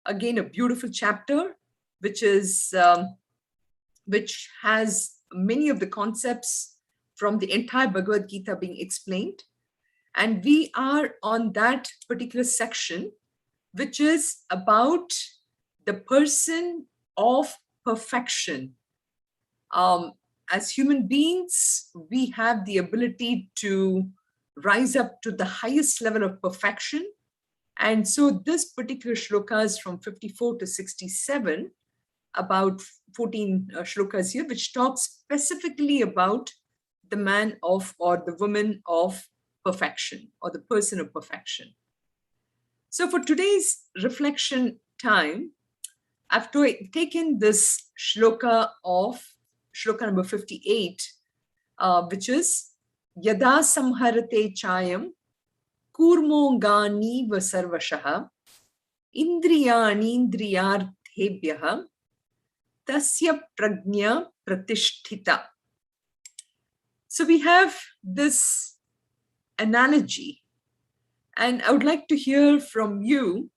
again, a beautiful chapter, which has many of the concepts from the entire Bhagavad Gita being explained. And we are on that particular section, which is about the person of perfection. As human beings, we have the ability to rise up to the highest level of perfection. And so this particular shlokas from 54 to 67, about 14 shlokas here, which talks specifically about the man of, or the woman of perfection, or the person of perfection. So for today's reflection time, I've taken this shloka number 58, which is Yada samharate chayam kurmo gani vasarvashaha indriyani indriyarthebhyaha tasya prajna pratisthita. So we have this analogy, and I would like to hear from you,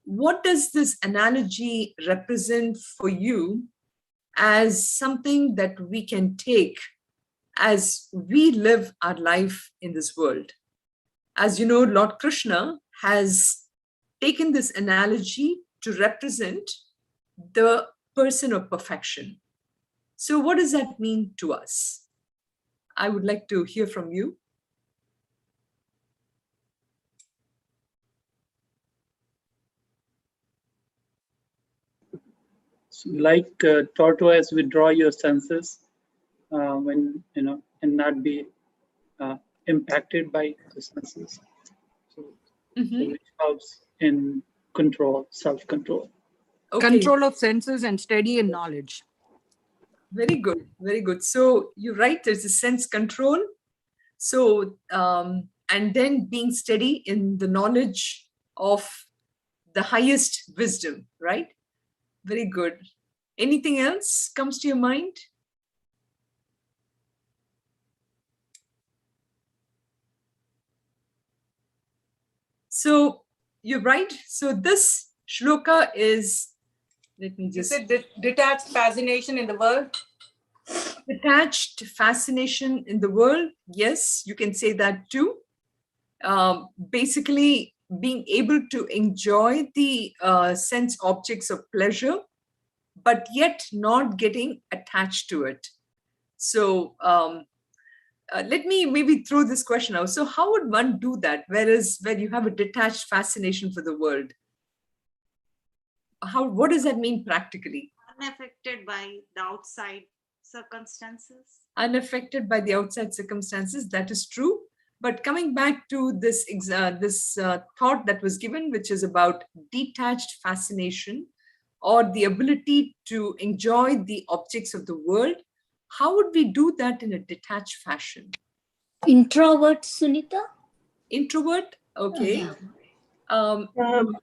what does this analogy represent for you as something that we can take as we live our life in this world? As you know, Lord Krishna has taken this analogy to represent the person of perfection. So what does that mean to us? I would like to hear from you. So like tortoise, withdraw your senses when, and not be impacted by the senses. So, so which helps in control, self-control. Okay. Control of senses and steady in knowledge. Very good, very good. So you're right, there's a sense control. So, and then being steady in the knowledge of the highest wisdom, right? Very good. Anything else comes to your mind? So you're right. So this shloka is, let me just... Is it detached fascination in the world? Detached fascination in the world. Yes, you can say that too. Basically, being able to enjoy the sense objects of pleasure, but yet not getting attached to it. So let me maybe throw this question out. So how would one do that? Where you have a detached fascination for the world? What does that mean practically? Unaffected by the outside circumstances. Unaffected by the outside circumstances, that is true. But coming back to this thought that was given, which is about detached fascination or the ability to enjoy the objects of the world, how would we do that in a detached fashion? Introvert, Sunitha? Introvert? Okay.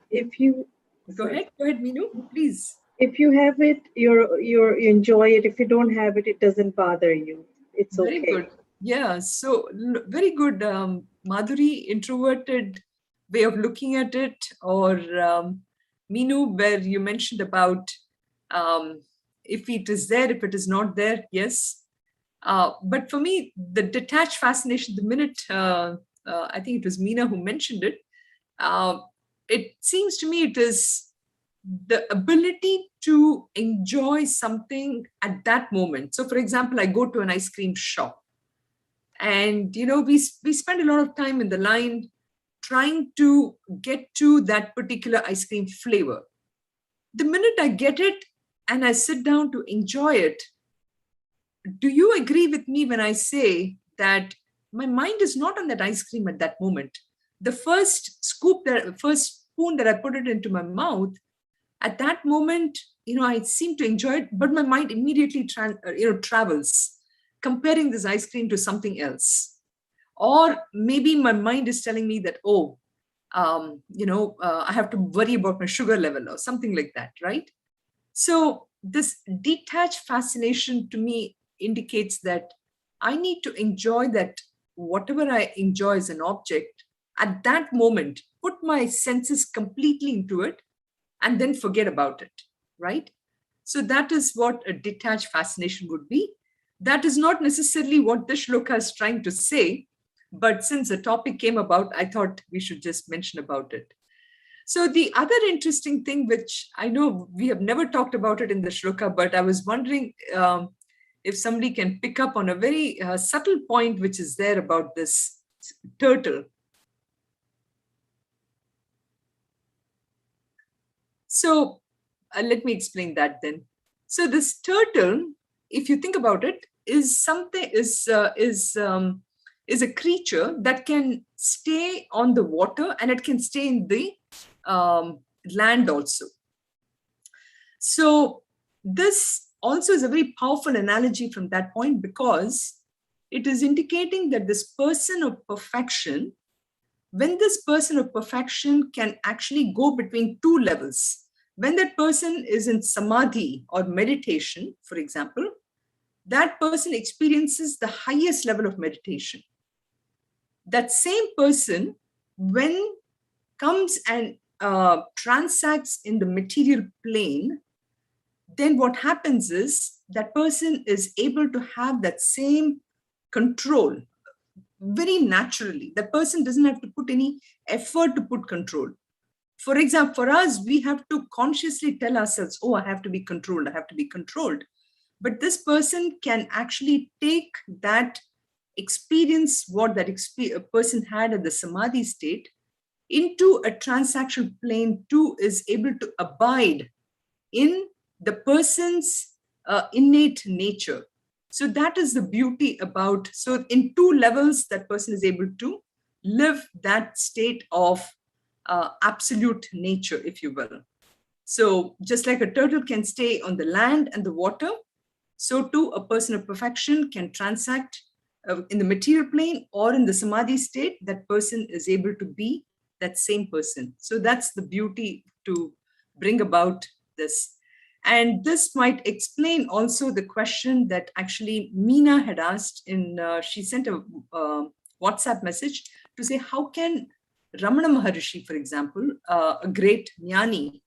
If you go ahead, Meenu, please. If you have it, you enjoy it. If you don't have it, it doesnment bother you. It's very okay. Good. Yeah. So very good, Madhuri. Introverted way of looking at it, or Meenu, where you mentioned about if it is there, if it is not there, yes. But for me, the detached fascination, the minute I think it was Meena who mentioned it, it seems to me it is the ability to enjoy something at that moment. So for example, I go to an ice cream shop, and we spend a lot of time in the line trying to get to that particular ice cream flavor. The minute I get it and I sit down to enjoy it, do you agree with me when I say that my mind is not on that ice cream at that moment? The first spoon that I put it into my mouth, at that moment, I seem to enjoy it, but my mind immediately travels, comparing this ice cream to something else. Or maybe my mind is telling me that, I have to worry about my sugar level or something like that, right? So this detached fascination to me indicates that I need to enjoy that whatever I enjoy as an object at that moment, put my senses completely into it, and then forget about it, right? So that is what a detached fascination would be. That is not necessarily what this shloka is trying to say, but since the topic came about, I thought we should just mention about it. So the other interesting thing, which I know we have never talked about it in the shloka, but I was wondering if somebody can pick up on a very subtle point which is there about this turtle. So let me explain that then. So this turtle, if you think about it, is something is a creature that can stay on the water and it can stay in the land also. So this also is a very powerful analogy from that point, because it is indicating that this person of perfection, when this person of perfection can actually go between two levels, when that person is in samadhi or meditation, for example, that person experiences the highest level of meditation. That same person, when comes and transacts in the material plane, then what happens is that person is able to have that same control very naturally. The person doesn't have to put any effort to put control. For example, for us, we have to consciously tell ourselves, oh, I have to be controlled, I have to be controlled. But this person can actually take that experience, what that person had at the samadhi state, into a transactional plane too, is able to abide in the person's innate nature. So that is the beauty about, so in two levels, that person is able to live that state of absolute nature, if you will. So just like a turtle can stay on the land and the water, so too a person of perfection can transact in the material plane or in the samadhi state. That person is able to be that same person. So that's the beauty to bring about this. And this might explain also the question that actually Meena had asked in, she sent a WhatsApp message to say, how can Ramana Maharishi, for example, a great jnani,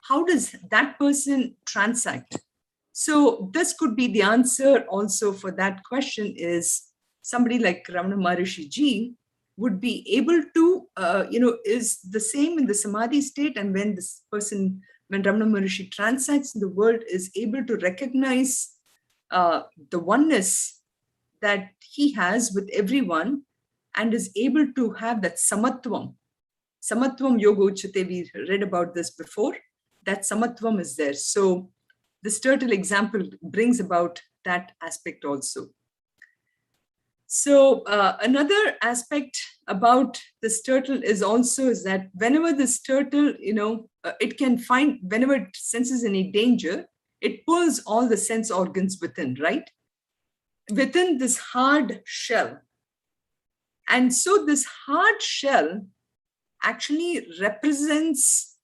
how does that person transact? So this could be the answer also for that question, is somebody like Ramana Maharishi ji would be able to, is the same in the samadhi state, and when this person, when Ramana Maharishi transacts in the world, is able to recognize the oneness that he has with everyone, and is able to have that samatvam. Samatvam yoga uchate, we read about this before. That samatvam is there. So this turtle example brings about that aspect also. So another aspect about this turtle is also is that whenever this turtle, it can find, whenever it senses any danger, it pulls all the sense organs within, right? Within this hard shell. And so this hard shell actually represents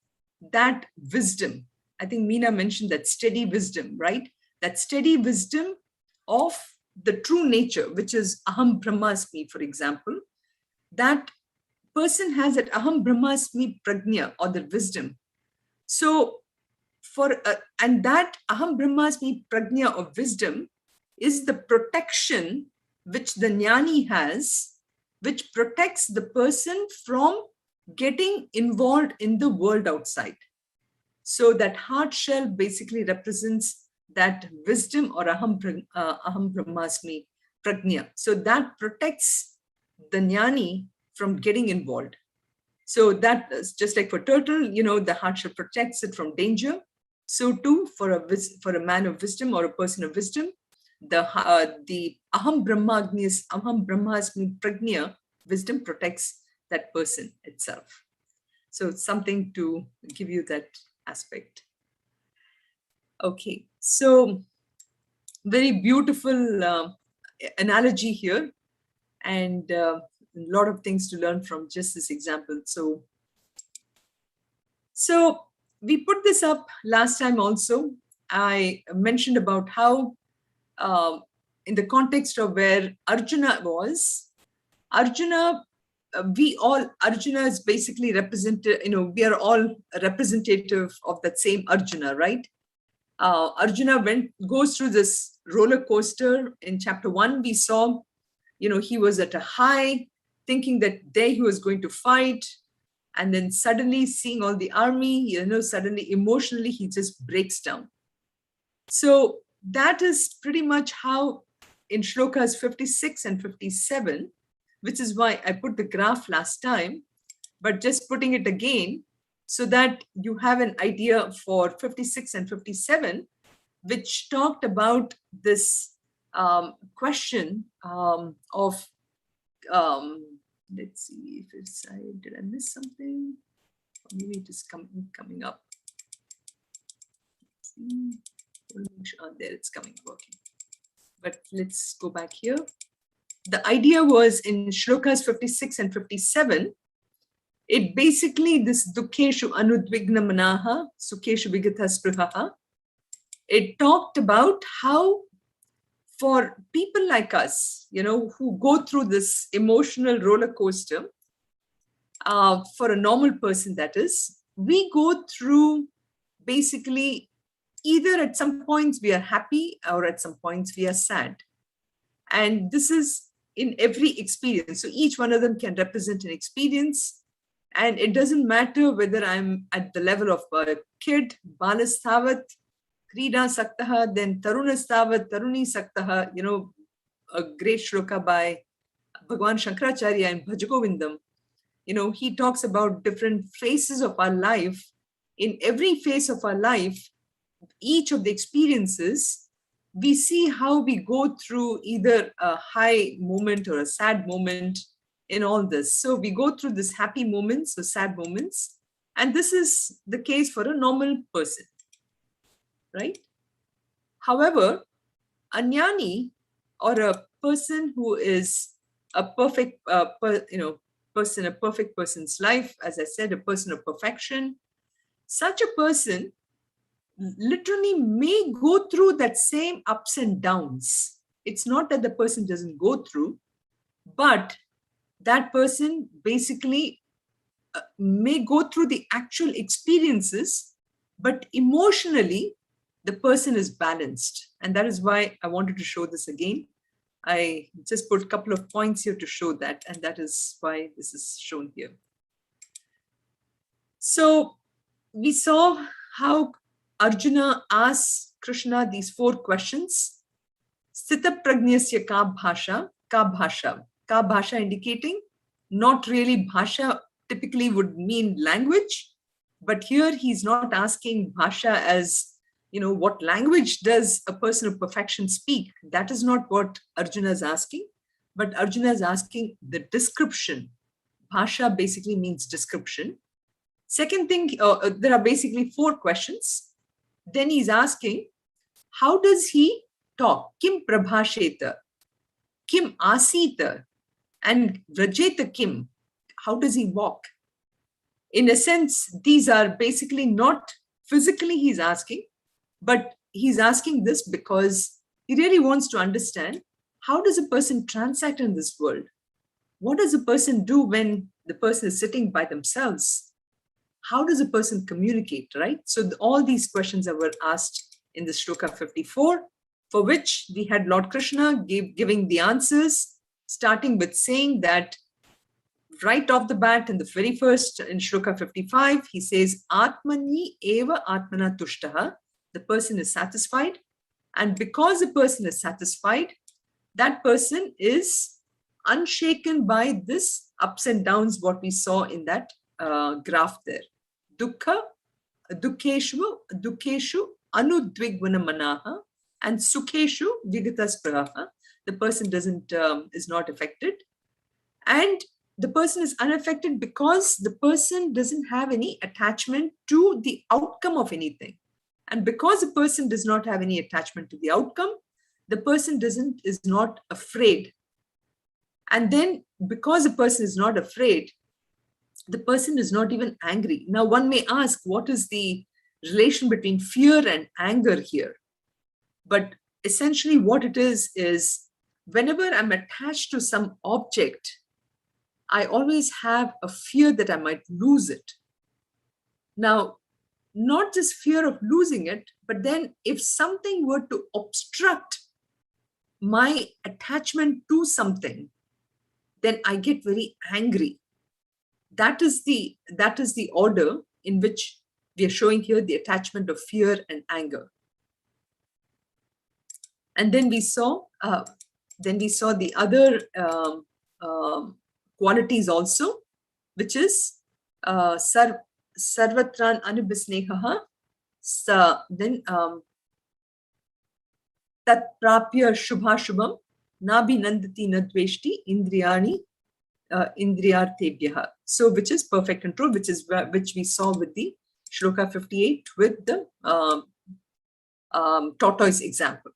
that wisdom. I think Meena mentioned that steady wisdom, right? That steady wisdom of the true nature, which is Aham Brahmasmi, for example. That person has that Aham Brahmasmi prajna, or the wisdom. So and that Aham Brahmasmi prajna of wisdom is the protection which the jnani has, which protects the person from getting involved in the world outside. So that hard shell basically represents that wisdom, or Aham Brahmasmi prajna. So that protects the jnani from getting involved. So that is just like for turtle, the hard shell protects it from danger. So too for a man of wisdom or a person of wisdom, the Aham Brahmasmi prajna, wisdom, protects that person itself. So it's something to give you that aspect. Okay, so very beautiful analogy here, and a lot of things to learn from just this example. So we put this up last time also. I mentioned about how in the context of where Arjuna was, Arjuna we all, Arjuna is basically represented, we are all representative of that same Arjuna, right? Arjuna goes through this roller coaster. In chapter 1, we saw, he was at a high, thinking that there he was going to fight. And then suddenly seeing all the army, suddenly emotionally, he just breaks down. So that is pretty much how in Shlokas 56 and 57, which is why I put the graph last time, but just putting it again so that you have an idea for 56 and 57, which talked about this question of, let's see if did I miss something? Maybe it is coming up. Let's see. Oh, there it's coming, working. But let's go back here. The idea was in Shlokas 56 and 57, it basically, this dukkeshu anudvigna manaha, sukheshu vigata sprihaha, it talked about how for people like us, who go through this emotional roller coaster, for a normal person that is, we go through basically either at some points we are happy or at some points we are sad. And this is in every experience. So each one of them can represent an experience. And it doesn't matter whether I'm at the level of a kid, Balastavat, Krida Saktaha, then Tarunastavat, Taruni Saktaha, a great shloka by Bhagwan Shankaracharya in Bhajagovindam. He talks about different phases of our life. In every phase of our life, each of the experiences, we see how we go through either a high moment or a sad moment in all this. So we go through this happy moments or sad moments. And this is the case for a normal person, right? However, a jnani, or a person who is a perfect person, a perfect person's life, as I said, a person of perfection, such a person literally may go through that same ups and downs. It's not that the person doesn't go through, but that person basically may go through the actual experiences, but emotionally, the person is balanced. And that is why I wanted to show this again. I just put a couple of points here to show that, and that is why this is shown here. So we saw how Arjuna asks Krishna these 4 questions. Sthita prajnasya ka bhasha, ka bhasha. Ka bhasha indicating not really bhasha typically would mean language, but here he's not asking bhasha as, what language does a person of perfection speak? That is not what Arjuna is asking, but Arjuna is asking the description. Bhasha basically means description. Second thing, there are basically 4 questions. Then he's asking, how does he talk? Kim prabhasheta, kim asita, and vrajeta kim. How does he walk? In a sense, these are basically not physically he's asking, but he's asking this because he really wants to understand, how does a person transact in this world? What does a person do when the person is sitting by themselves? How does a person communicate, right? So all these questions that were asked in the Shloka 54, for which we had Lord Krishna giving the answers, starting with saying that right off the bat in the very first, in Shloka 55, he says, Atmani eva atmana tushtaha, the person is satisfied. And because the person is satisfied, that person is unshaken by this ups and downs, what we saw in that graph there. Dukkha, dukkeshu anudvigvana manaha, and sukheshu vigata spraha. The person is not affected. And the person is unaffected because the person doesn't have any attachment to the outcome of anything. And because the person does not have any attachment to the outcome, the person is not afraid. And then because the person is not afraid, the person is not even angry. Now one may ask, what is the relation between fear and anger here? But essentially what it is whenever I'm attached to some object, I always have a fear that I might lose it. Now, not just fear of losing it, but then if something were to obstruct my attachment to something, then I get very angry. That is the order in which we are showing here the attachment of fear and anger. And then we saw the other qualities also, which is sarvatran anubhisnehaha, then tat prapya shubha shubham nabi nandati nadveshti indriyani indriyartebhyaha. So which is perfect control, which we saw with the Shloka 58 with the tortoise example.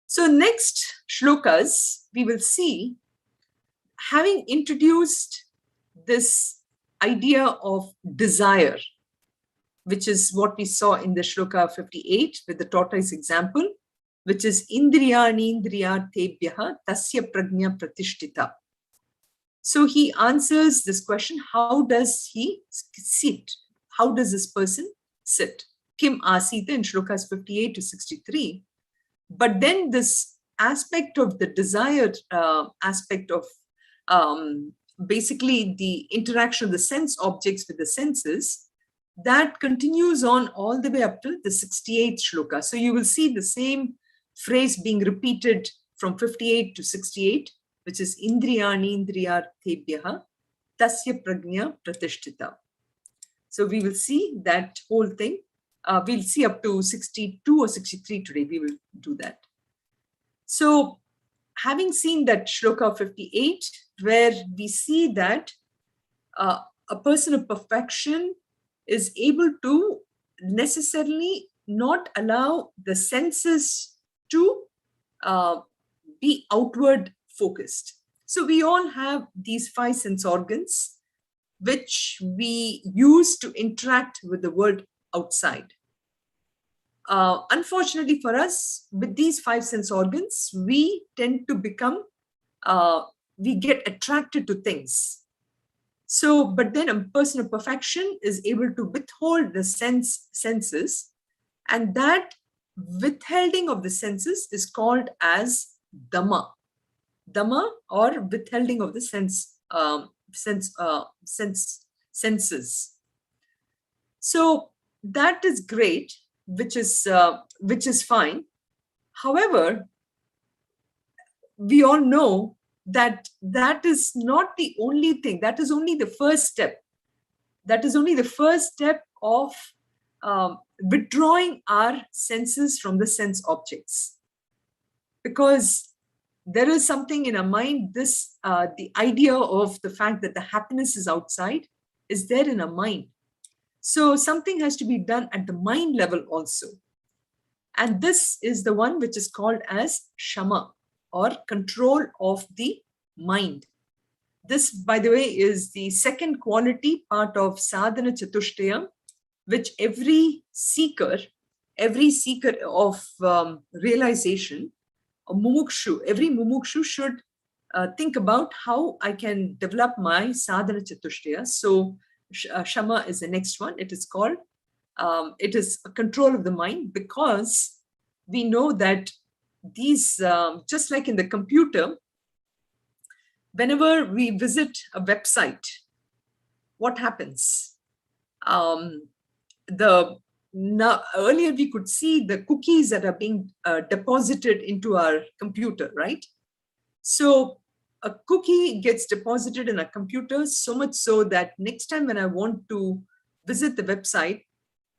So next shlokas, we will see, having introduced this idea of desire, which is what we saw in the Shloka 58 with the tortoise example, which is indriyani indriyartebhyaha tasya prajna pratishtita. So he answers this question, how does he sit? How does this person sit? Kim Aseeth in Shlokas 58 to 63. But then this aspect of the desired aspect of basically the interaction of the sense objects with the senses, that continues on all the way up to the 68th shloka. So you will see the same phrase being repeated from 58 to 68, which is indriyani indriyartebhyaha tasya prajna pratishtita. So we will see that whole thing. We'll see up to 62 or 63 today. We will do that. So having seen that shloka 58, where we see that a person of perfection is able to necessarily not allow the senses to be outward focused. So we all have these 5 sense organs, which we use to interact with the world outside. Unfortunately for us, with these 5 sense organs, we tend to become, we get attracted to things. So, but then a person of perfection is able to withhold the senses, and that withholding of the senses is called as Dama. Dama, or withholding of the senses. So that is great, which is fine. However, we all know that that is not the only thing. That is only the first step. That is only the first step of withdrawing our senses from the sense objects. Because there is something in our mind, this the idea of the fact that the happiness is outside is there in our mind. So something has to be done at the mind level also. And this is the one which is called as Shama, or control of the mind. This, by the way, is the second quality part of Sadhana Chatushtayam, which every seeker of realization, a mumukshu, every mumukshu should think about how I can develop my Sadhana Chatushtaya. So Shama is the next one. It is called, it is a control of the mind, because we know that these, just like in the computer, whenever we visit a website, what happens? Earlier we could see the cookies that are being deposited into our computer, right? So a cookie gets deposited in a computer, so much so that next time when I want to visit the website,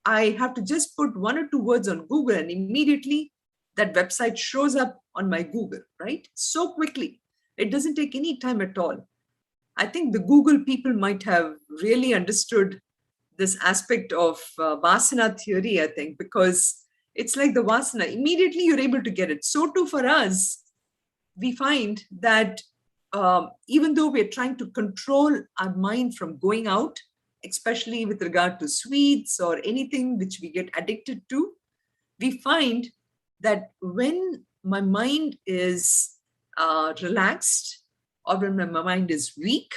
I have to just put 1 or 2 words on Google, and immediately that website shows up on my Google, right? So quickly. It doesn't take any time at all. I think the Google people might have really understood this aspect of Vasana theory, I think, because it's like the Vasana. Immediately you're able to get it. So too for us, we find that even though we're trying to control our mind from going out, especially with regard to sweets or anything which we get addicted to, we find that when my mind is relaxed, or when my mind is weak,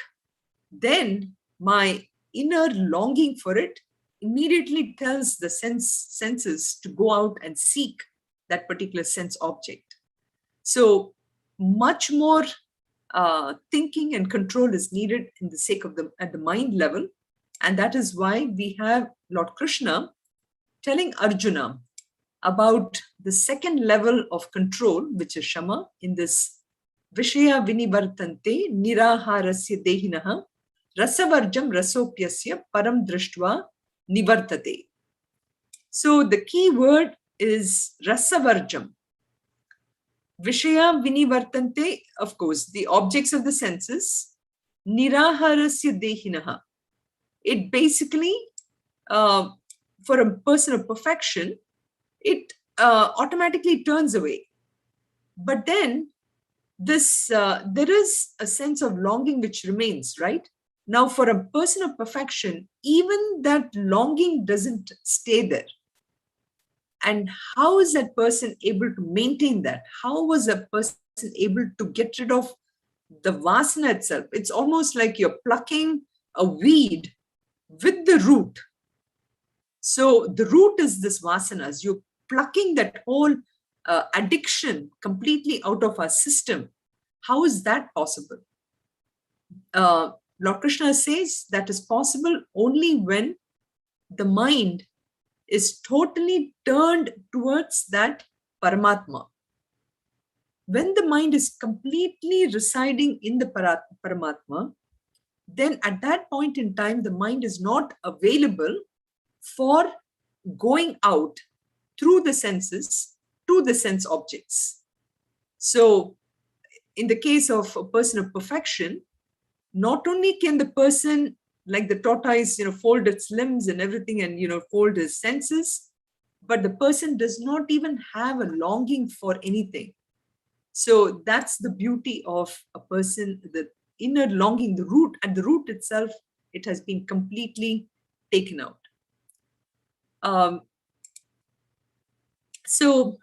then my inner longing for it immediately tells the senses to go out and seek that particular sense object. So much more thinking and control is needed in the sake of at the mind level. And that is why we have Lord Krishna telling Arjuna about the second level of control, which is Shama, in this Vishaya Vinivartante Niraharasya Dehinaha Rasavarjam Rasopyasya Param Drishtva Nivartate. So the key word is Rasavarjam. Vishaya Vinivartante, of course, the objects of the senses. Niraharasya Dehinaha. It basically, for a person of perfection, it automatically turns away. But then this there is a sense of longing which remains, right? Now, for a person of perfection, even that longing doesn't stay there. And how is that person able to maintain that? How was a person able to get rid of the vasana itself? It's almost like you're plucking a weed with the root. So the root is this vasanas. You're plucking that whole addiction completely out of our system. How is that possible? Lord Krishna says that is possible only when the mind is totally turned towards that Paramatma. When the mind is completely residing in the Paramatma, then at that point in time, the mind is not available for going out through the senses to the sense objects. So in the case of a person of perfection, not only can the person, like the tortoise, fold its limbs and everything and, fold his senses, but the person does not even have a longing for anything. So that's the beauty of a person, the inner longing, the root, at the root itself, it has been completely taken out. So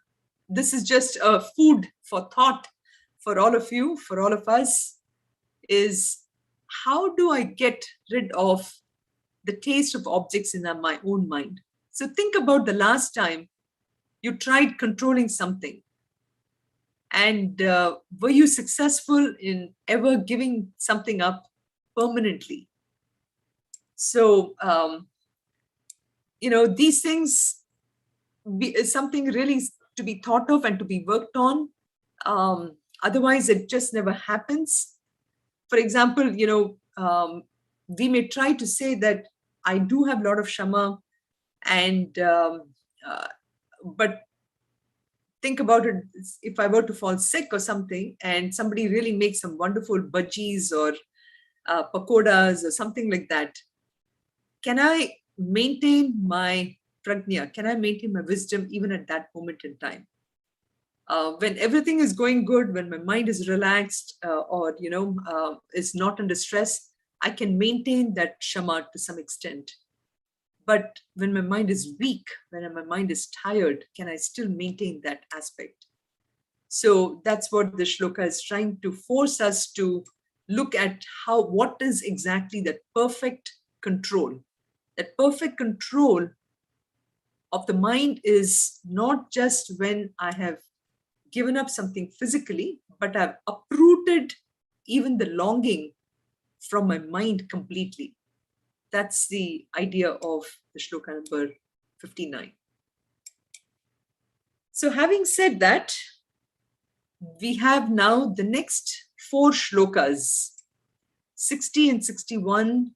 this is just a food for thought for all of you, for all of us, is how do I get rid of the taste of objects in my own mind? So think about the last time you tried controlling something, and were you successful in ever giving something up permanently? So, these things is something really to be thought of and to be worked on. Otherwise, it just never happens. For example, we may try to say that I do have a lot of Shama, and but think about it, if I were to fall sick or something and somebody really makes some wonderful bhajis or pakodas or something like that, can I maintain my prajna? Can I maintain my wisdom even at that moment in time? When everything is going good, when my mind is relaxed or, is not under stress, I can maintain that Shama to some extent. But when my mind is weak, when my mind is tired, can I still maintain that aspect? So that's what the shloka is trying to force us to look at what is exactly that perfect control. That perfect control of the mind is not just when I have given up something physically, but I've uprooted even the longing from my mind completely. That's the idea of the shloka number 59. So having said that, we have now the next 4 shlokas, 60 and 61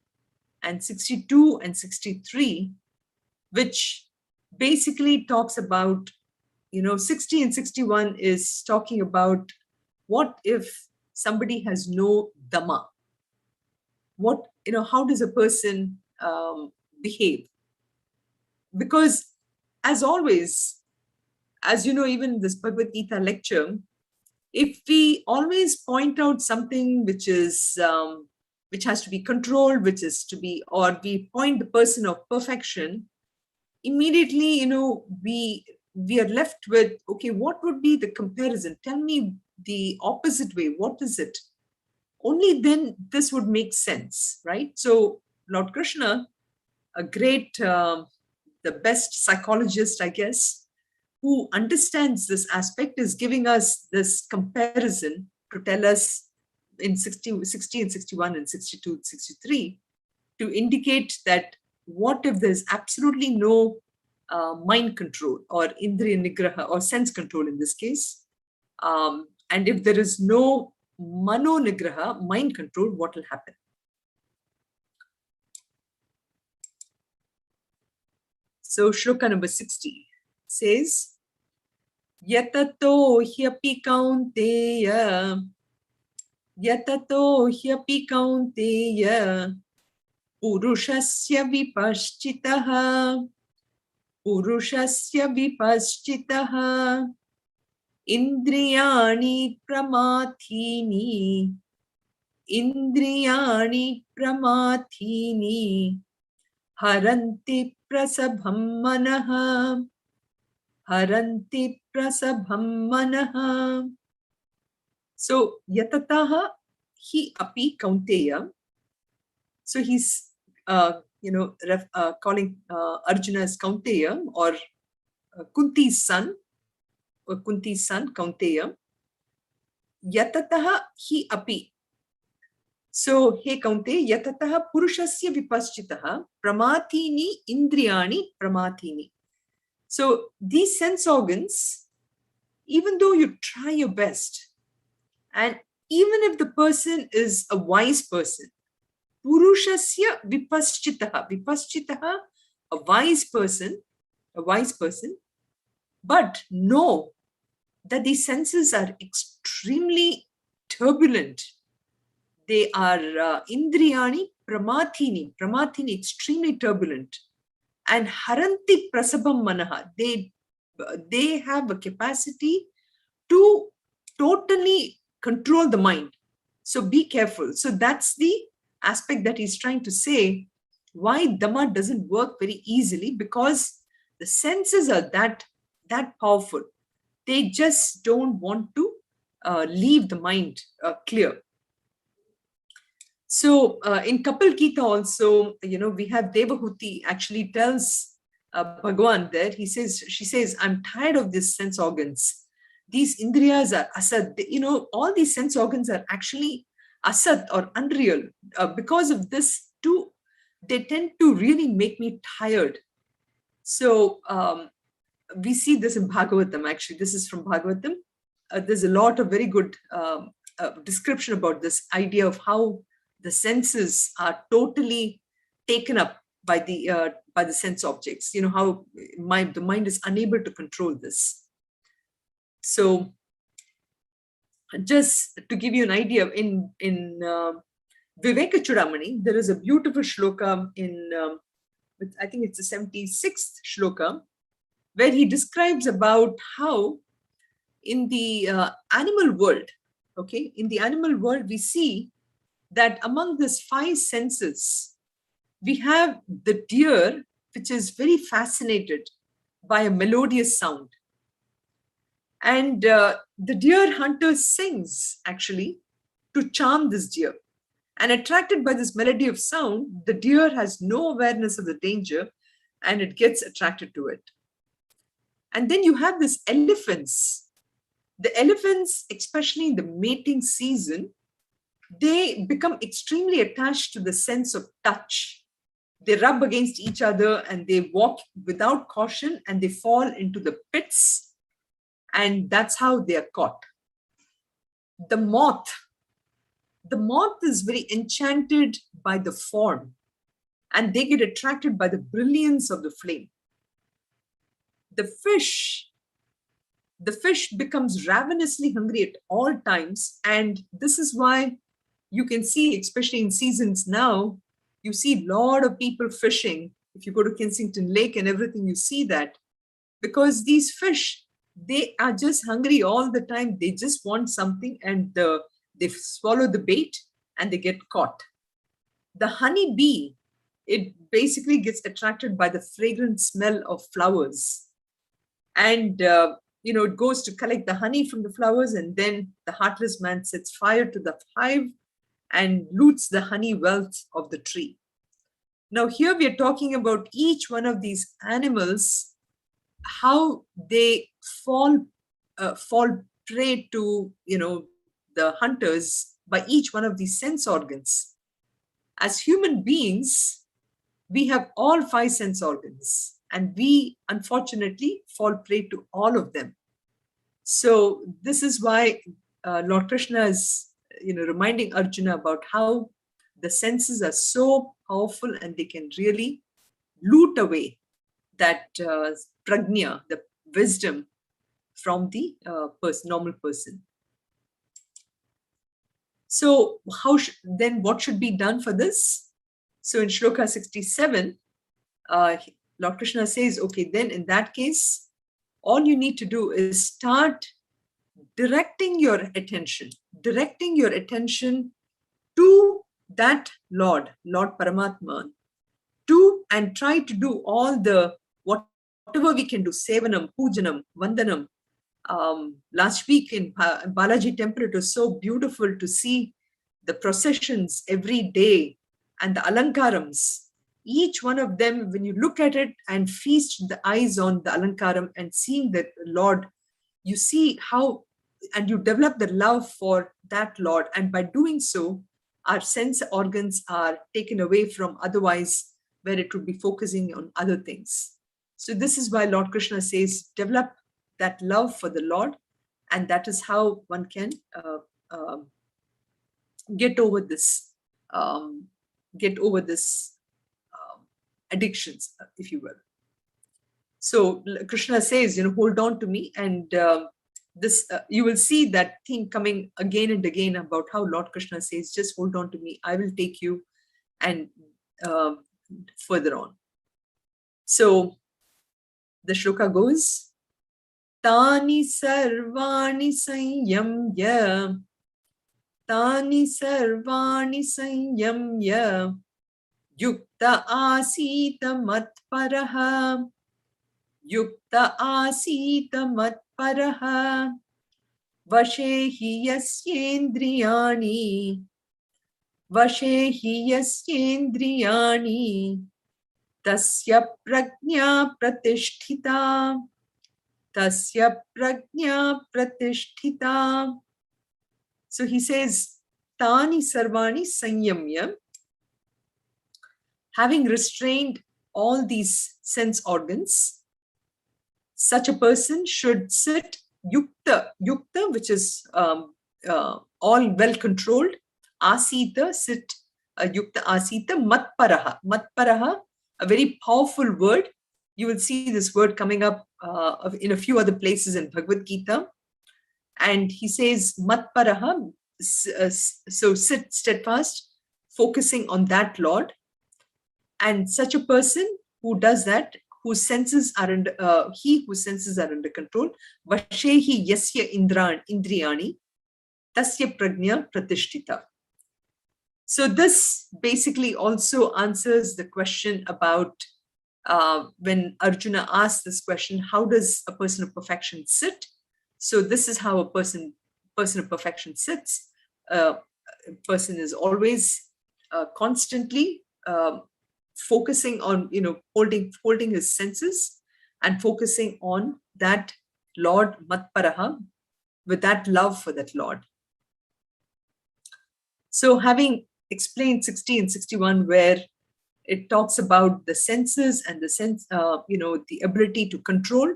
and 62 and 63, which basically talks about, 60 and 61 is talking about what if somebody has no Dama? How does a person behave? Because as always, as you know, even in this Bhagavad Gita lecture, if we always point out something which is which has to be controlled, or we point the person of perfection, immediately, we are left with, okay, what would be the comparison? Tell me the opposite way. What is it? only then this would make sense, right? So Lord Krishna, a great, the best psychologist, I guess, who understands this aspect, is giving us this comparison to tell us in 60 and 61 and 62, 63, to indicate that what if there's absolutely no mind control or indriya nigraha or sense control in this case, and if there is no mano nigraha, mind control, what will happen? So shloka number 60 says, Yatato hyapi kaunteya, Yatato hyapi kaunteya, Purushasya vipaschitaha, Purushasya vipaschitaha, Indriyani pramathini, Indriyani pramathini, Haranti prasabham manaha, Haranti prasabham manaha. So, yatataha hi api kaunteya. So he's, calling Arjuna as Kaunteya, or Kunti's son, Kaunteya. Yatataha hi api. So, he Kaunteya, yatataha purushasya vipaschitaha, pramathini indriyani pramathini. So, these sense organs, even though you try your best, and even if the person is a wise person, Purushasya vipaschitaha, a wise person, but know that these senses are extremely turbulent. They are indriyani pramathini, extremely turbulent, and haranti prasabham manaha. They have a capacity to totally control the mind. So be careful. So that's the aspect that he's trying to say, why Dhamma doesn't work very easily, because the senses are that powerful. They just don't want to leave the mind clear. So in Kapil Gita also, we have Devahuti actually tells Bhagavan there, she says, I'm tired of these sense organs. These indriyas are asad. All these sense organs are actually asat or unreal. Because of this too, they tend to really make me tired. So we see this in Bhagavatam, actually. This is from Bhagavatam. There's a lot of very good description about this idea of how the senses are totally taken up by the sense objects. How the mind is unable to control this. So just to give you an idea, in Viveka Chudamani, there is a beautiful shloka in, I think it's the 76th shloka, where he describes about how in the animal world, in the animal world, we see that among these 5 senses, we have the deer, which is very fascinated by a melodious sound. And the deer hunter sings actually to charm this deer. And attracted by this melody of sound, the deer has no awareness of the danger and it gets attracted to it. And then you have this elephants. The elephants, especially in the mating season, they become extremely attached to the sense of touch. They rub against each other and they walk without caution and they fall into the pits. And that's how they are caught. The moth is very enchanted by the form and they get attracted by the brilliance of the flame. The fish becomes ravenously hungry at all times. And this is why you can see, especially in seasons now, you see a lot of people fishing. If you go to Kensington Lake and everything, you see that. Because these fish, they are just hungry all the time. They just want something and they swallow the bait and they get caught. The honey bee, it basically gets attracted by the fragrant smell of flowers. And, it goes to collect the honey from the flowers, and then the heartless man sets fire to the hive and loots the honey wealth of the tree. Now here we are talking about each one of these animals, how they fall prey to, the hunters by each one of these sense organs. As human beings, we have all 5 sense organs, and we unfortunately fall prey to all of them. So this is why Lord Krishna is, reminding Arjuna about how the senses are so powerful and they can really loot away that prajna, the wisdom from the normal person. So then what should be done for this? So in Shloka 67, Lord Krishna says, okay, then in that case, all you need to do is start directing your attention to that Lord Paramatma, and try to do all the whatever we can do, Sevanam, Pujanam, Vandanam. Last week in Balaji temple, it was so beautiful to see the processions every day and the alankarams. Each one of them, when you look at it and feast the eyes on the alankaram and seeing the Lord, you see how, and you develop the love for that Lord. And by doing so, our sense organs are taken away from otherwise where it would be focusing on other things. So this is why Lord Krishna says, develop that love for the Lord, and that is how one can get over this addictions, if you will. So Krishna says, hold on to me, and this you will see that theme coming again and again about how Lord Krishna says, just hold on to me, I will take you and further on. So the shloka goes, Tani sarvani sanyamya, Tani sarvani sanyamya, Yukta asita matparaha, Yukta asita matparaha, Vashehi yasyendriyani, Vashehi yasyendriyani, Tasya prajna pratisthita, Tasya prajna pratisthita. So he says, Tani sarvani sanyamya, having restrained all these sense organs, such a person should sit yukta, which is all well controlled, asita, sit yukta asita, matparaha, a very powerful word. You will see this word coming up in a few other places in Bhagavad Gita. And he says, Matparaha, so sit steadfast, focusing on that Lord. And such a person who does that, whose senses are under, whose senses are under control, Vashehi yasya indriyani, tasya prajna pratishtita. So this basically also answers the question about when Arjuna asked this question, how does a person of perfection sit? So this is how a person of perfection sits. A person is always constantly focusing on, holding his senses and focusing on that Lord Matparaha, with that love for that Lord. So having explained 60 and 61, where it talks about the senses and the sense, the ability to control.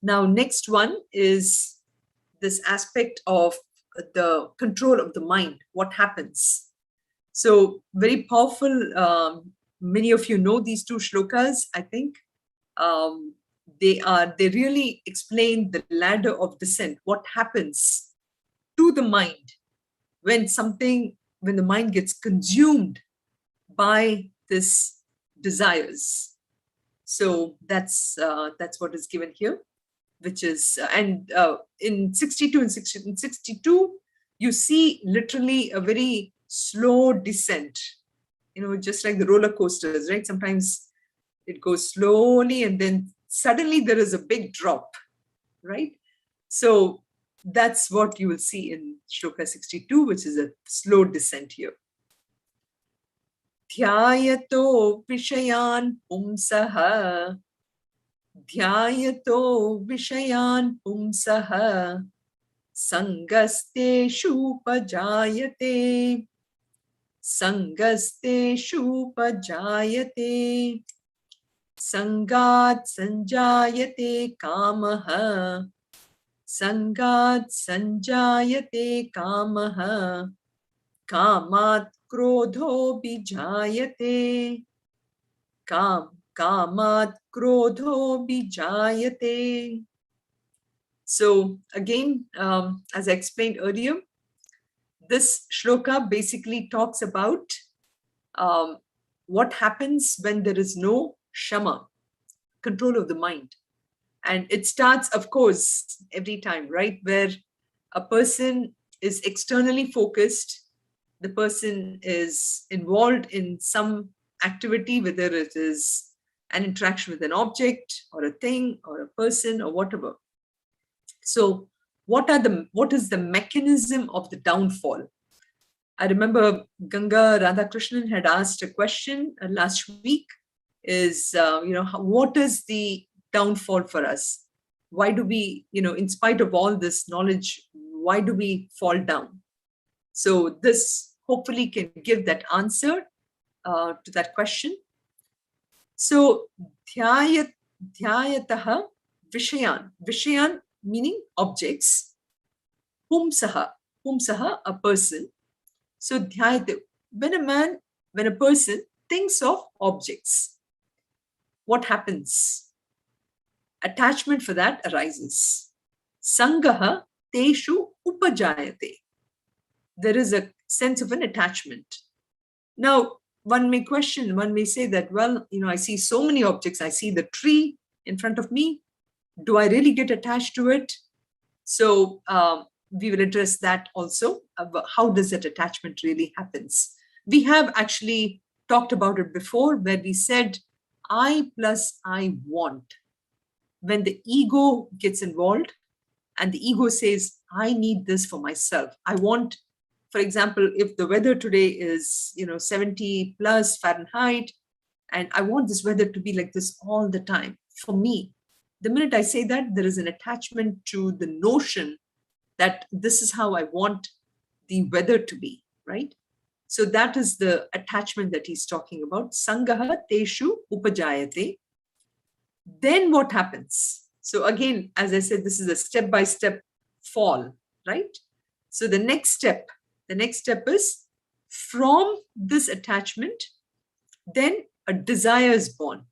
Now, next one is this aspect of the control of the mind, what happens. So very powerful. Many of you know these two shlokas, I think. They really explain the ladder of descent, what happens to the mind when the mind gets consumed by this desires. So that's what is given here, which is, and in 62 and 62, you see literally a very slow descent, just like the roller coasters, right? Sometimes it goes slowly and then suddenly there is a big drop, right? So that's what you will see in Shloka 62, which is a slow descent here. Dhyayato vishayan pumsaha. Dhyayato vishayan pumsaha. Sangasteshu pajayate. Sangasteshu pajayate. Sangat sanjayate kamaha. Sangat sanjayate kamaha. Kamat krodho bijayate. Kamat krodho bijayate. So again, as I explained earlier, this shloka basically talks about what happens when there is no shama, control of the mind. And it starts, of course, every time, right? Where a person is externally focused, the person is involved in some activity, whether it is an interaction with an object or a thing or a person or whatever. So what is the mechanism of the downfall? I remember Ganga Radhakrishnan had asked a question last week, is, what is the downfall for us? Why do we, in spite of all this knowledge, why do we fall down? So this hopefully can give that answer to that question. So dhyayataha vishayan. Vishayan meaning objects. Pumsaha, a person. So dhyayate, when a person thinks of objects, what happens? Attachment for that arises. Sangaha teshu upajayate. There is a sense of an attachment. Now, one may say that, well, I see so many objects. I see the tree in front of me. Do I really get attached to it? So we will address that also. How does that attachment really happens? We have actually talked about it before, where we said I plus I want. When the ego gets involved and the ego says, I need this for myself. I want, for example, if the weather today is, 70 plus Fahrenheit, and I want this weather to be like this all the time for me. The minute I say that, there is an attachment to the notion that this is how I want the weather to be, right? So that is the attachment that he's talking about. Sangaha teshu upajayate. Then what happens? So again, as I said, this is a step-by-step fall, right? So the next step is from this attachment, then a desire is born.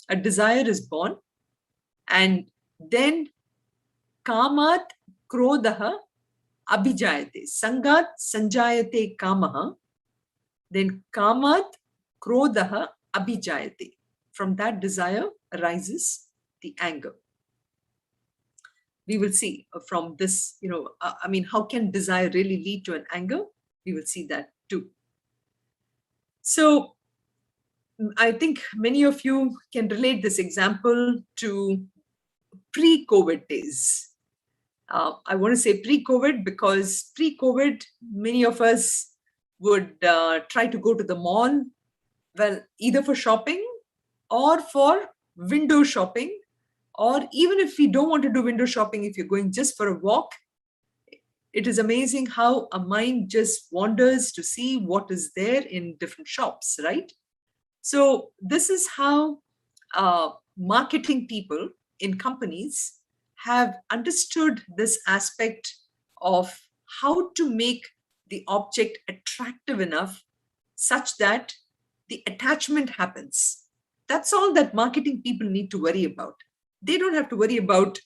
A desire is born, and then kamat krodaha abhijayate. Sangat sanjayate kamaha. Then kamat krodaha abhijayate. From that desire arises the anger. We will see from this, how can desire really lead to an anger? We will see that too. So I think many of you can relate this example to pre-COVID days. I want to say pre-COVID because pre-COVID, many of us would try to go to the mall, well, either for shopping or for window shopping, or even if we don't want to do window shopping, if you're going just for a walk, it is amazing how a mind just wanders to see what is there in different shops, right? So this is how marketing people in companies have understood this aspect of how to make the object attractive enough such that the attachment happens. That's all that marketing people need to worry about. They don't have to worry about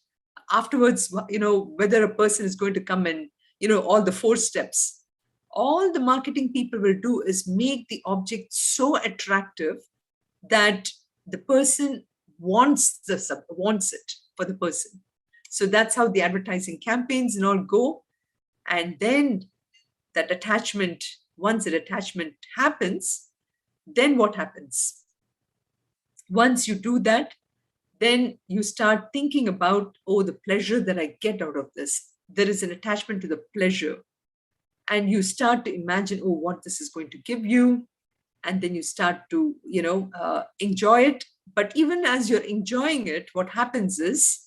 afterwards, whether a person is going to come and, all the 4 steps. All the marketing people will do is make the object so attractive that the person wants it for the person. So that's how the advertising campaigns and all go. And then that attachment, once that attachment happens, then what happens? Once you do that, then you start thinking about, oh, the pleasure that I get out of this. there is an attachment to the pleasure. And you start to imagine, oh, what this is going to give you. And then you start to, enjoy it. But even as you're enjoying it, what happens is,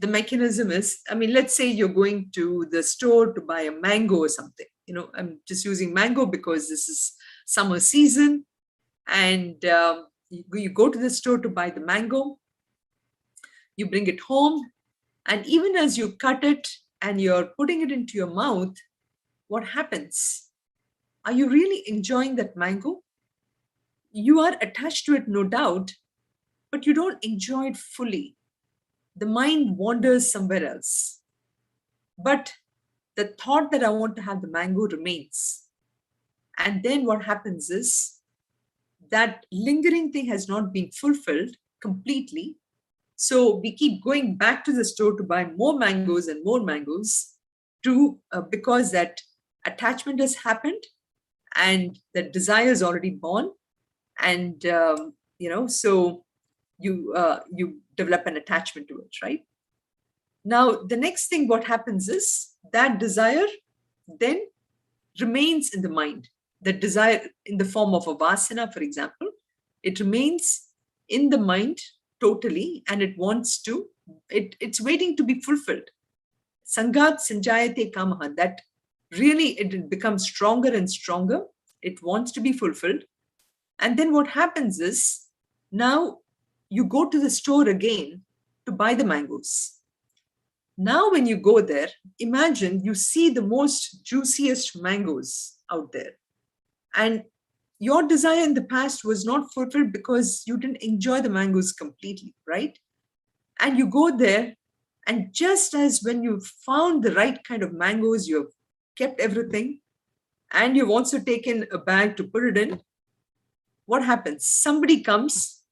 the mechanism is, let's say you're going to the store to buy a mango or something. I'm just using mango because this is summer season. And you go to the store to buy the mango. You bring it home. And even as you cut it and you're putting it into your mouth, what happens? Are you really enjoying that mango? You are attached to it, no doubt, but you don't enjoy it fully. The mind wanders somewhere else. But the thought that I want to have the mango remains. And then what happens is that lingering thing has not been fulfilled completely. So we keep going back to the store to buy more mangoes and more mangoes because that attachment has happened and the desire is already born. And, so you develop an attachment to it, right? Now, the next thing, what happens is that desire then remains in the mind. The desire in the form of a vasana, for example, it remains in the mind totally, and it wants to, it's waiting to be fulfilled. Sangat sanjayate kamaha, that really it becomes stronger and stronger. It wants to be fulfilled. And then what happens is, now you go to the store again to buy the mangoes. Now, when you go there, imagine you see the most juiciest mangoes out there. And your desire in the past was not fulfilled because you didn't enjoy the mangoes completely, right? And you go there, and just as when you found the right kind of mangoes, you've kept everything, and you've also taken a bag to put it in, what happens? Somebody comes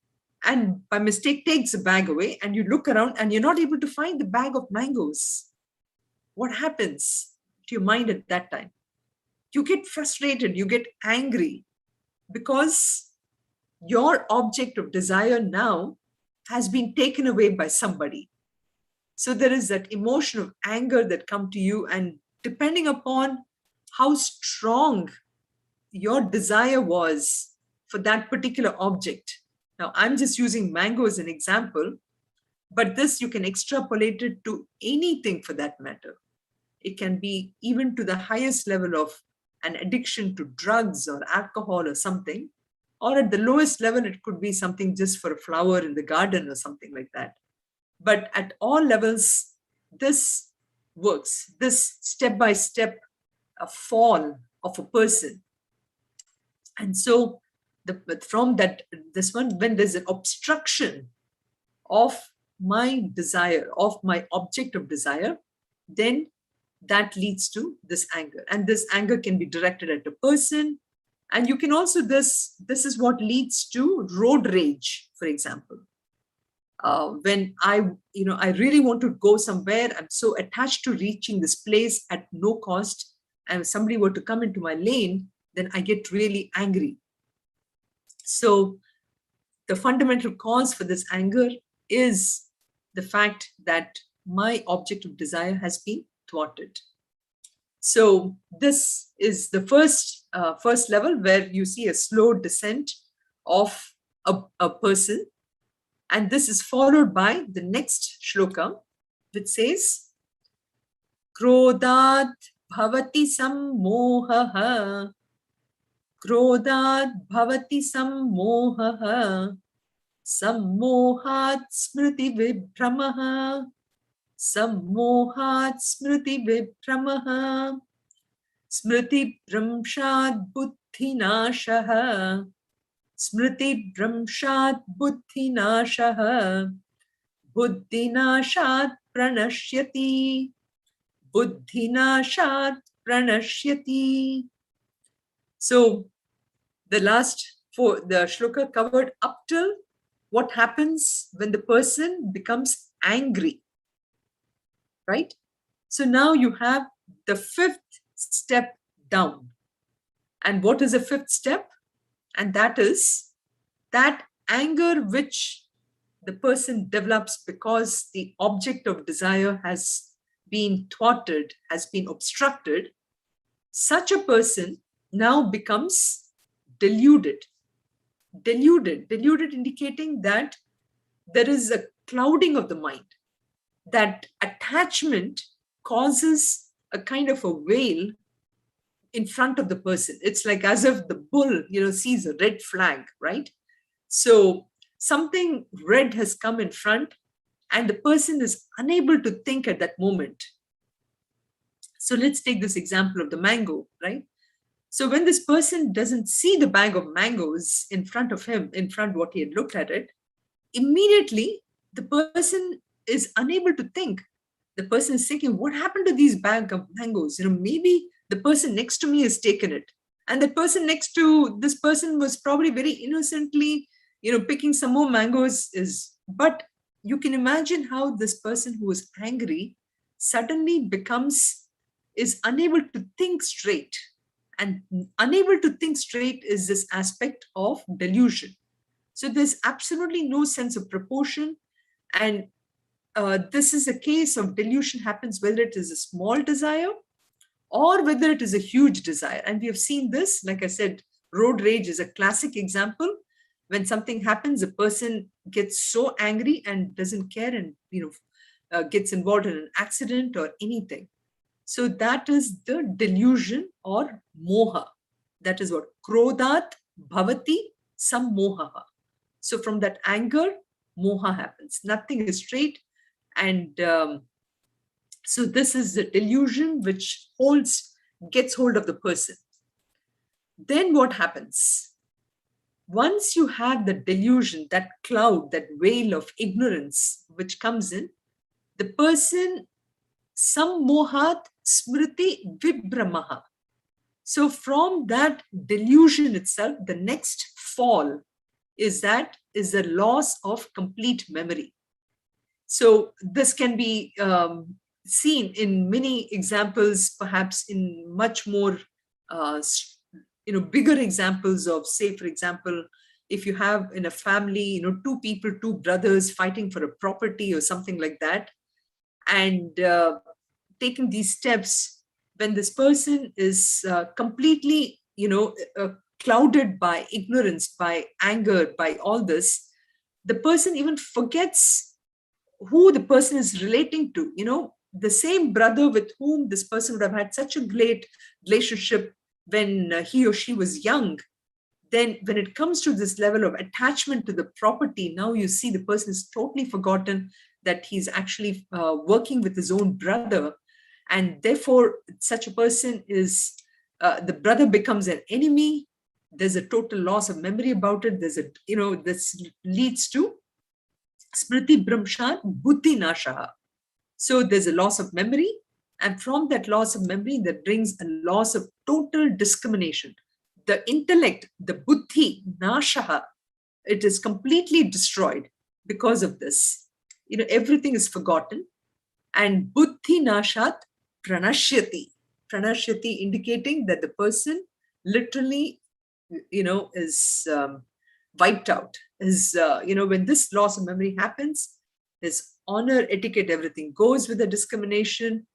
and by mistake takes the bag away, and you look around and you're not able to find the bag of mangoes. What happens to your mind at that time? You get frustrated, you get angry, because your object of desire now has been taken away by somebody. So there is that emotion of anger that comes to you, and depending upon how strong your desire was for that particular object. Now, I'm just using mango as an example, but this you can extrapolate it to anything for that matter. It can be even to the highest level of an addiction to drugs or alcohol or something, or at the lowest level, it could be something just for a flower in the garden or something like that. But at all levels, this works, this step-by-step fall of a person. And so from that, this one, when there's an obstruction of my desire, of my object of desire, then that leads to this anger. And this anger can be directed at a person. And you can also, this is what leads to road rage, for example. When I really want to go somewhere, I'm so attached to reaching this place at no cost. And if somebody were to come into my lane, then I get really angry. So the fundamental cause for this anger is the fact that my object of desire has been thwarted. So this is the first level where you see a slow descent of a person. And this is followed by the next shloka, which says, Krodhat bhavati sammohaha. Krodhat bhavati sammohaha. Sammohat smriti vibhramaha. Sammohat smriti vibhramaha. Smriti bhramshat buddhinashaha. Smriti bhramshat buddhinashaha. Buddhinashat pranashyati. Buddhinashat pranashyati. So the shloka covered up till what happens when the person becomes angry, right? So now you have the fifth step down. And what is the fifth step? And that is that anger which the person develops because the object of desire has been thwarted, has been obstructed, such a person now becomes deluded. Deluded indicating that there is a clouding of the mind, that attachment causes a kind of a veil in front of the person. It's like as if the bull, sees a red flag, right? So something red has come in front and the person is unable to think at that moment. So let's take this example of the mango, right? So when this person doesn't see the bag of mangoes in front of him, in front what he had looked at it, immediately the person is unable to think. The person is thinking, what happened to these bag of mangoes? Maybe the person next to me has taken it. And the person next to this person was probably very innocently, picking some more mangoes. But you can imagine how this person who is angry suddenly is unable to think straight. And unable to think straight is this aspect of delusion. So there's absolutely no sense of proportion. And this is a case of delusion happens whether it is a small desire or whether it is a huge desire. And we have seen this, like I said, road rage is a classic example. When something happens, a person gets so angry and doesn't care and, gets involved in an accident or anything. So that is the delusion or moha. That is what krodhat bhavati sammohaha. So from that anger, moha happens. Nothing is straight. And so this is the delusion which gets hold of the person. Then what happens? Once you have the delusion, that cloud, that veil of ignorance which comes in, the person sammohat smriti vibhramaha. So from that delusion itself, the next fall is the loss of complete memory. So this can be seen in many examples, perhaps in much more, bigger examples of, say, for example, if you have in a family, two people, two brothers fighting for a property or something like that, and taking these steps, when this person is completely, clouded by ignorance, by anger, by all this, the person even forgets who the person is relating to. The same brother with whom this person would have had such a great relationship when he or she was young, then when it comes to this level of attachment to the property, now you see the person is totally forgotten that he's actually working with his own brother. And therefore, such a person is, the brother becomes an enemy. There's a total loss of memory about it. This leads to smriti bhramshat buddhi nashaha. So there's a loss of memory. And from that loss of memory, that brings a loss of total discrimination. The intellect, the buddhi nashaha, it is completely destroyed because of this. Everything is forgotten. And buddhi nashat pranashyati. Pranashyati indicating that the person literally, is wiped out. When this loss of memory happens, his honor, etiquette, everything goes with the discrimination.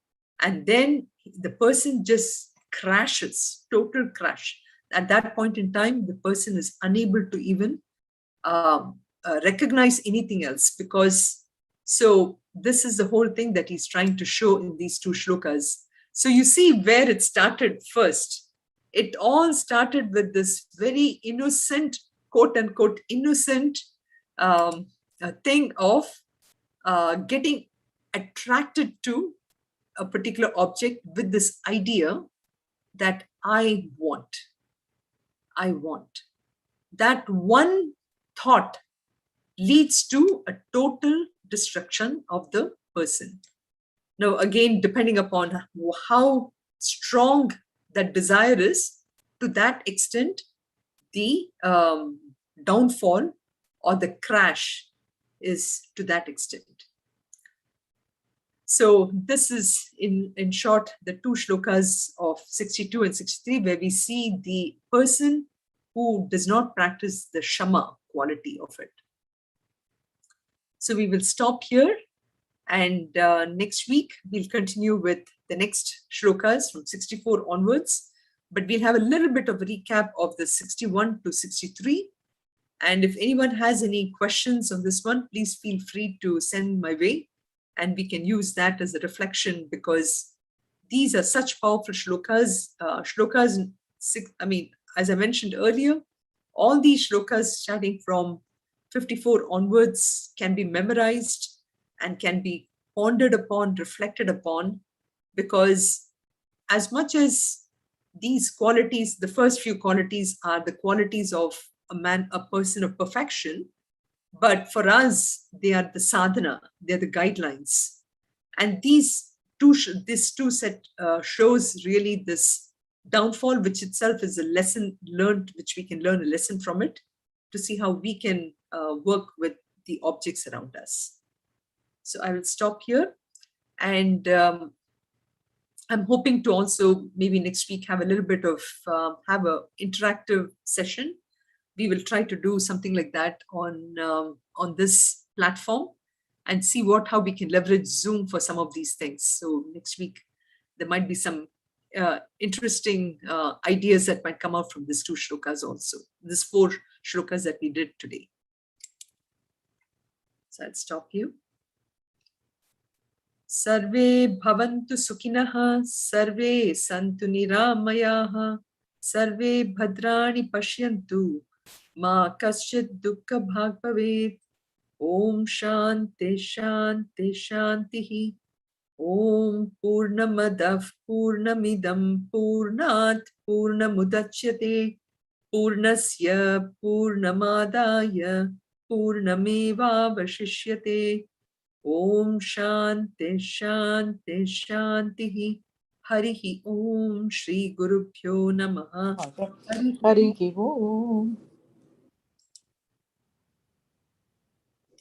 And then the person just crashes, total crash. At that point in time, the person is unable to even recognize anything else, because this is the whole thing that he's trying to show in these two shlokas. So you see where it started first. It all started with this very innocent, quote unquote, innocent thing of getting attracted to a particular object with this idea that I want. That one thought leads to a total destruction of the person. Now, again, depending upon how strong that desire is, to that extent, the downfall or the crash is to that extent. So this is, in short, the two shlokas of 62 and 63, where we see the person who does not practice the shama quality of it. So we will stop here And next week, we'll continue with the next shlokas from 64 onwards. But we'll have a little bit of a recap of the 61 to 63. And if anyone has any questions on this one, please feel free to send my way. And we can use that as a reflection, because these are such powerful shlokas. As I mentioned earlier, all these shlokas starting from 54 onwards can be memorized and can be pondered upon, reflected upon, because as much as these qualities, the first few qualities are the qualities of a person of perfection, but for us, they are the sadhana, they're the guidelines. And this two set shows really this downfall, which itself is a lesson learned, which we can learn a lesson from it to see how we can work with the objects around us. So I will stop here, and I'm hoping to also maybe next week have a little bit of have a interactive session. We will try to do something like that on this platform and see how we can leverage Zoom for some of these things. So next week there might be some interesting ideas that might come out from these two shlokas also. These 4 shlokas that we did today. So I'll stop you. Sarve bhavantu sukhinah, sarve santu niramayah, sarve bhadrani pashyantu, ma kaschid dukkha bhag bhavet. Om shanti shanti shantihi. Om purnamadav purnamidam purnat purnamudachyate purnasya purnamadaya purnameva vashishyate. Om shanti shanti shantihi. Harihi Om Shri Gurubhyo Namaha. Harihi Om.